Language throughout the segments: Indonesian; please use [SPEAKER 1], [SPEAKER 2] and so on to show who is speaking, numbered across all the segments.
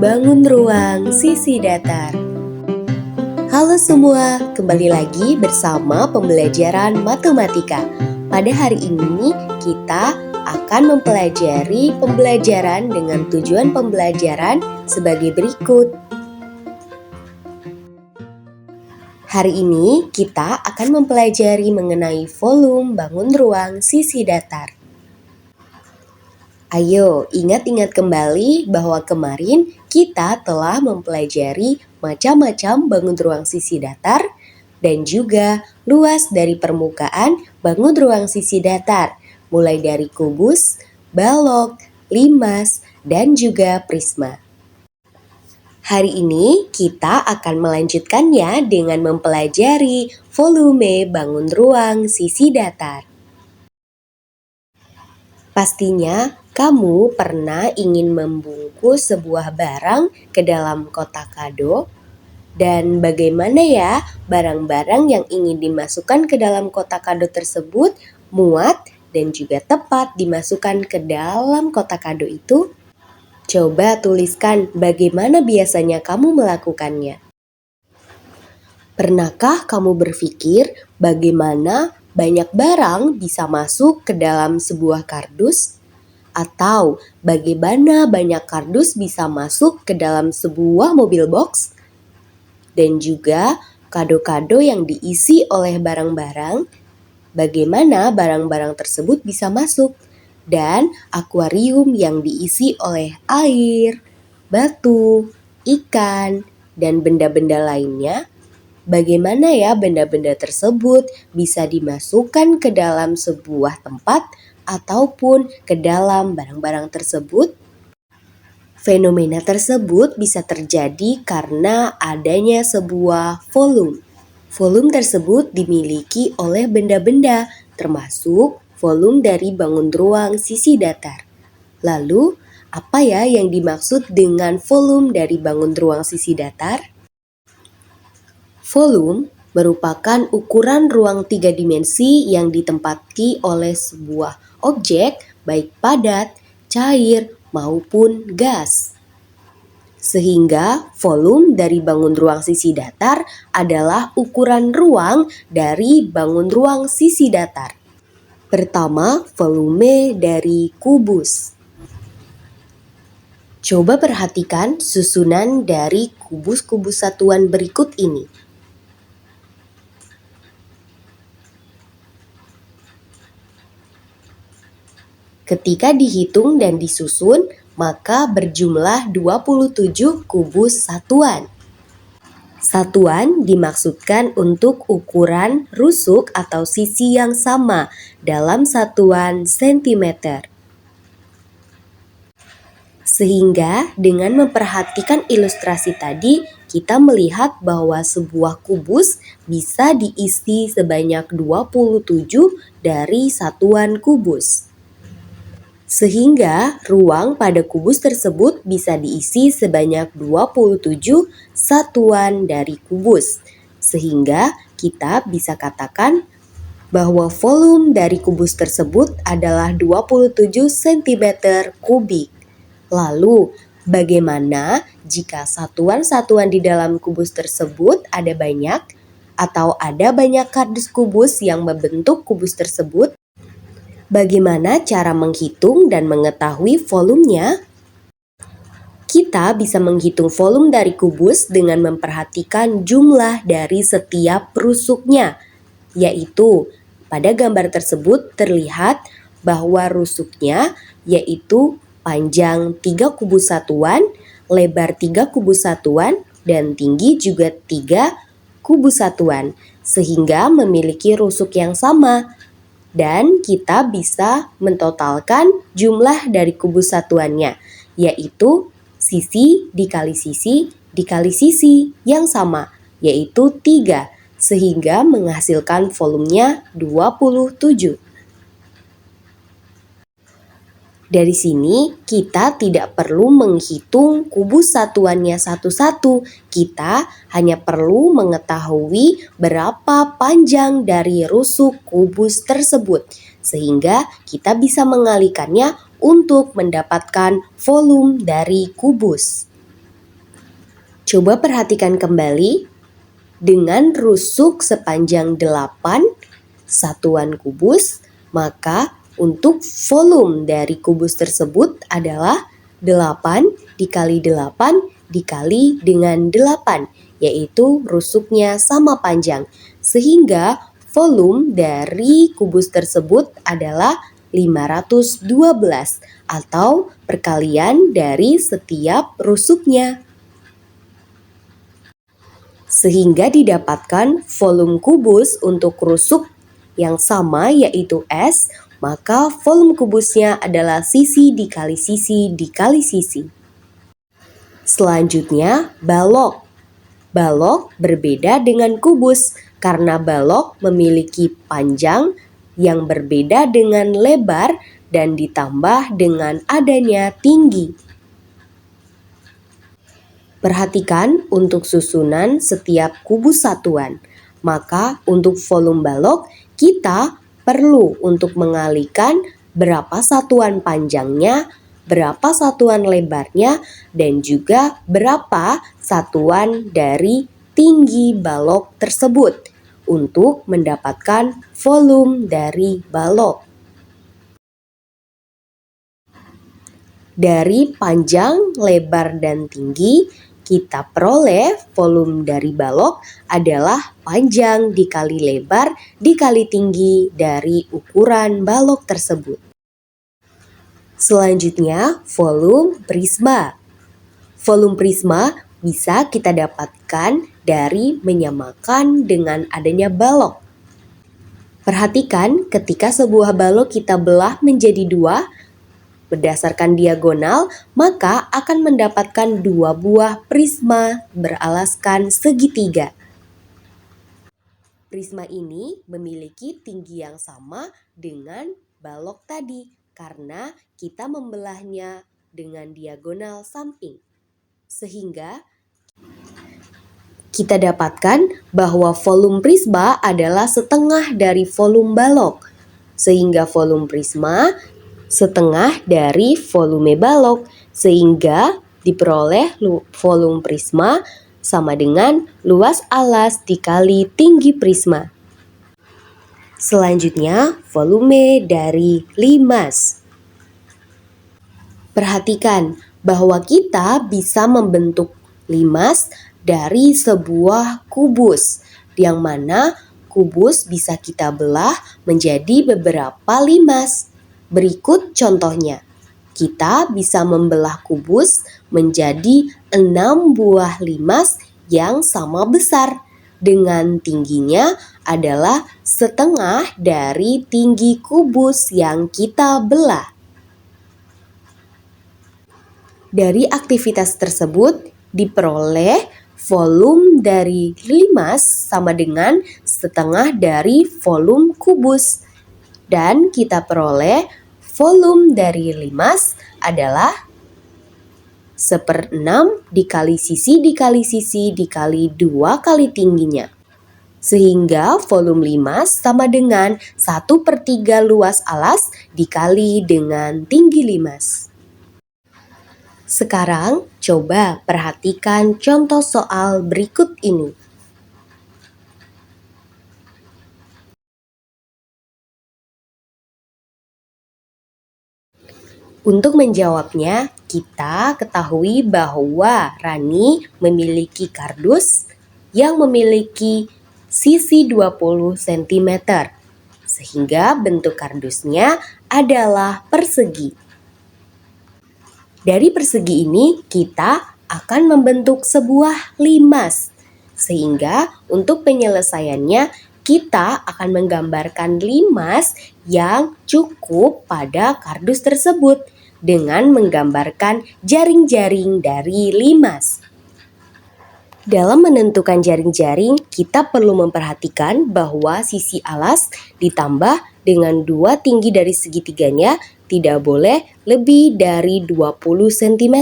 [SPEAKER 1] bangun ruang sisi datar. Halo semua, kembali lagi bersama pembelajaran matematika. Pada hari ini kita akan mempelajari pembelajaran dengan tujuan pembelajaran sebagai berikut. Hari ini kita akan mempelajari mengenai volume bangun ruang sisi datar. Ayo, ingat-ingat kembali bahwa kemarin kita telah mempelajari macam-macam bangun ruang sisi datar dan juga luas dari permukaan bangun ruang sisi datar, mulai dari kubus, balok, limas, dan juga prisma. Hari ini kita akan melanjutkannya dengan mempelajari volume bangun ruang sisi datar. Pastinya kamu pernah ingin membungkus sebuah barang ke dalam kotak kado? Dan bagaimana ya barang-barang yang ingin dimasukkan ke dalam kotak kado tersebut muat dan juga tepat dimasukkan ke dalam kotak kado itu? Coba tuliskan bagaimana biasanya kamu melakukannya. Pernahkah kamu berpikir bagaimana banyak barang bisa masuk ke dalam sebuah kardus? Atau bagaimana banyak kardus bisa masuk ke dalam sebuah mobil box? Dan juga kado-kado yang diisi oleh barang-barang, bagaimana barang-barang tersebut bisa masuk? Dan akuarium yang diisi oleh air, batu, ikan, dan benda-benda lainnya, bagaimana ya benda-benda tersebut bisa dimasukkan ke dalam sebuah tempat ataupun ke dalam barang-barang tersebut? Fenomena tersebut bisa terjadi karena adanya sebuah volume. Volume tersebut dimiliki oleh benda-benda, termasuk volume dari bangun ruang sisi datar. Lalu, apa ya yang dimaksud dengan volume dari bangun ruang sisi datar? Volume merupakan ukuran ruang 3 dimensi yang ditempati oleh sebuah objek baik padat, cair, maupun gas. Sehingga volume dari bangun ruang sisi datar adalah ukuran ruang dari bangun ruang sisi datar. Pertama, volume dari kubus. Coba perhatikan susunan dari kubus-kubus satuan berikut ini. Ketika dihitung dan disusun, maka berjumlah 27 kubus satuan. Satuan dimaksudkan untuk ukuran rusuk atau sisi yang sama dalam satuan sentimeter. Sehingga dengan memperhatikan ilustrasi tadi, kita melihat bahwa sebuah kubus bisa diisi sebanyak 27 dari satuan kubus. Sehingga ruang pada kubus tersebut bisa diisi sebanyak 27 satuan dari kubus. Sehingga kita bisa katakan bahwa volume dari kubus tersebut adalah 27 cm kubik. Lalu, bagaimana jika satuan-satuan di dalam kubus tersebut ada banyak? Atau ada banyak kardus kubus yang membentuk kubus tersebut? Bagaimana cara menghitung dan mengetahui volumenya? Kita bisa menghitung volume dari kubus dengan memperhatikan jumlah dari setiap rusuknya, yaitu pada gambar tersebut terlihat bahwa rusuknya yaitu panjang 3 kubus satuan, lebar 3 kubus satuan, dan tinggi juga 3 kubus satuan, sehingga memiliki rusuk yang sama. Dan kita bisa mentotalkan jumlah dari kubus satuannya, yaitu sisi dikali sisi yang sama, yaitu 3, sehingga menghasilkan volumenya 27. Dari sini kita tidak perlu menghitung kubus satuannya satu-satu, kita hanya perlu mengetahui berapa panjang dari rusuk kubus tersebut, sehingga kita bisa mengalikannya untuk mendapatkan volume dari kubus. Coba perhatikan kembali, dengan rusuk sepanjang 8 satuan kubus, maka untuk volume dari kubus tersebut adalah 8 dikali 8 dikali dengan 8, yaitu rusuknya sama panjang. Sehingga volume dari kubus tersebut adalah 512 atau perkalian dari setiap rusuknya. Sehingga didapatkan volume kubus untuk rusuk yang sama yaitu S, maka volume kubusnya adalah sisi dikali sisi dikali sisi. Selanjutnya, balok. Balok berbeda dengan kubus karena balok memiliki panjang yang berbeda dengan lebar dan ditambah dengan adanya tinggi. Perhatikan untuk susunan setiap kubus satuan. Maka untuk volume balok kita perlu untuk mengalihkan berapa satuan panjangnya, berapa satuan lebarnya, dan juga berapa satuan dari tinggi balok tersebut untuk mendapatkan volume dari balok. Dari panjang, lebar, dan tinggi, kita peroleh volume dari balok adalah panjang dikali lebar dikali tinggi dari ukuran balok tersebut. Selanjutnya, volume prisma. Volume prisma bisa kita dapatkan dari menyamakan dengan adanya balok. Perhatikan ketika sebuah balok kita belah menjadi 2, berdasarkan diagonal, maka akan mendapatkan 2 buah prisma beralaskan segitiga. Prisma ini memiliki tinggi yang sama dengan balok tadi karena kita membelahnya dengan diagonal samping. Sehingga kita dapatkan bahwa volume prisma adalah setengah dari volume balok. Sehingga volume prisma setengah dari volume balok, sehingga diperoleh volume prisma sama dengan luas alas dikali tinggi prisma. Selanjutnya, volume dari limas. Perhatikan bahwa kita bisa membentuk limas dari sebuah kubus, yang mana kubus bisa kita belah menjadi beberapa limas. Berikut contohnya, kita bisa membelah kubus menjadi 6 buah limas yang sama besar dengan tingginya adalah setengah dari tinggi kubus yang kita belah. Dari aktivitas tersebut diperoleh volume dari limas sama dengan setengah dari volume kubus. Dan kita peroleh volume dari limas adalah 1/6 dikali sisi dikali sisi dikali 2 kali tingginya. Sehingga volume limas sama dengan 1/3 luas alas dikali dengan tinggi limas. Sekarang coba perhatikan contoh soal berikut ini. Untuk menjawabnya, kita ketahui bahwa Rani memiliki kardus yang memiliki sisi 20 cm, sehingga bentuk kardusnya adalah persegi. Dari persegi ini, kita akan membentuk sebuah limas, sehingga untuk penyelesaiannya kita akan menggambarkan limas yang cukup pada kardus tersebut dengan menggambarkan jaring-jaring dari limas. Dalam menentukan jaring-jaring, kita perlu memperhatikan bahwa sisi alas ditambah dengan 2 tinggi dari segitiganya tidak boleh lebih dari 20 cm,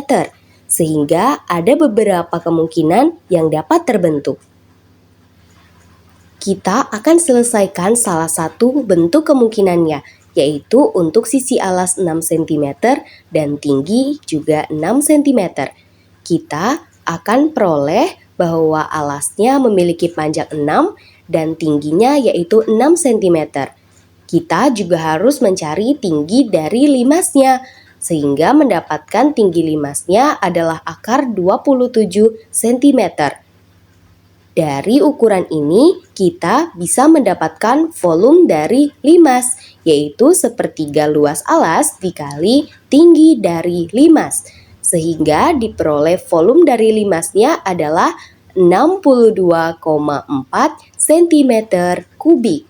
[SPEAKER 1] sehingga ada beberapa kemungkinan yang dapat terbentuk. Kita akan selesaikan salah satu bentuk kemungkinannya, yaitu untuk sisi alas 6 cm dan tinggi juga 6 cm. Kita akan peroleh bahwa alasnya memiliki panjang 6 dan tingginya yaitu 6 cm. Kita juga harus mencari tinggi dari limasnya, sehingga mendapatkan tinggi limasnya adalah akar 27 cm. Dari ukuran ini, kita bisa mendapatkan volume dari limas, yaitu sepertiga luas alas dikali tinggi dari limas, sehingga diperoleh volume dari limasnya adalah 62,4 cm kubik.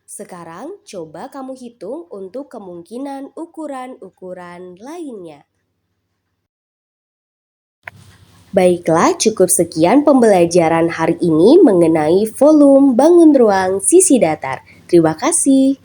[SPEAKER 1] Sekarang coba kamu hitung untuk kemungkinan ukuran-ukuran lainnya. Baiklah, cukup sekian pembelajaran hari ini mengenai volume bangun ruang sisi datar. Terima kasih.